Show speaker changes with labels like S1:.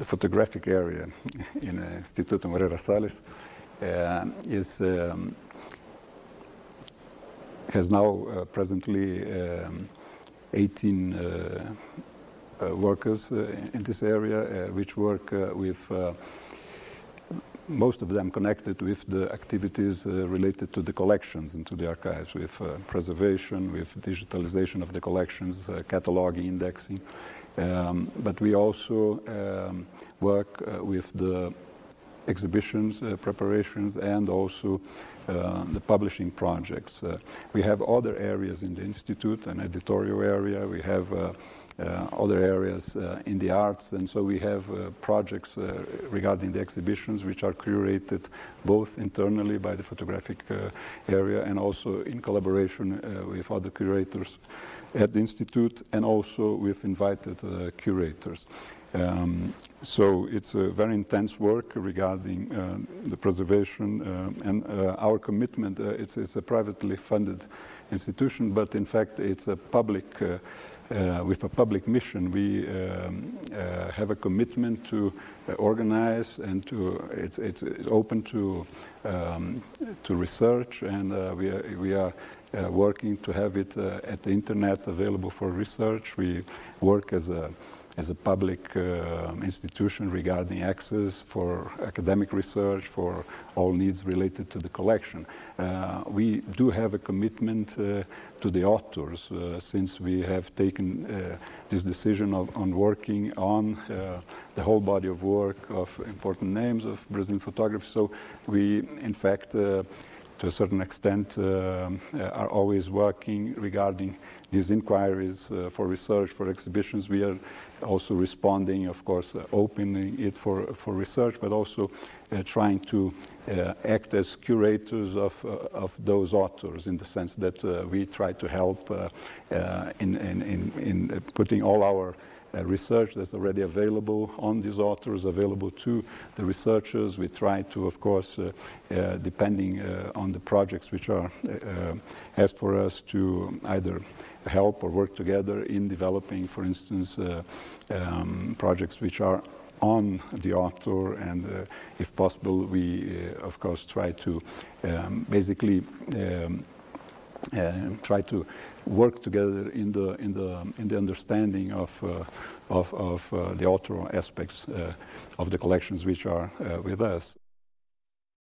S1: photographic area in Instituto Moreira Salles has now presently 18 workers in this area, which work with most of them connected with the activities related to the collections and to the archives, with preservation, with digitalization of the collections, cataloging, indexing. But we also work with the exhibitions, preparations, and also the publishing projects. We have other areas in the Institute, an editorial area, we have other areas in the arts, and so we have projects regarding the exhibitions which are curated both internally by the photographic area and also in collaboration with other curators at the Institute and also with invited curators. So it's a very intense work regarding the preservation and our commitment. It's a privately funded institution, but in fact it's a public, with a public mission. We have a commitment to organize and it's open to research, and we are working to have it at the internet available for research. We work as a public institution regarding access for academic research, for all needs related to the collection. We do have a commitment to the authors since we have taken this decision on working on the whole body of work of important names of Brazilian photography. So we, in fact, to a certain extent, are always working regarding these inquiries for research, for exhibitions. We are also responding, of course, opening it for research, but also trying to act as curators of those authors, in the sense that we try to help in putting all our research that's already available on these authors, available to the researchers. We try to, of course, depending on the projects which are asked for us, to either help or work together in developing, for instance, projects which are on the author, and if possible, we, of course, try to basically try to work together in the understanding of the author aspects of the collections which are with us.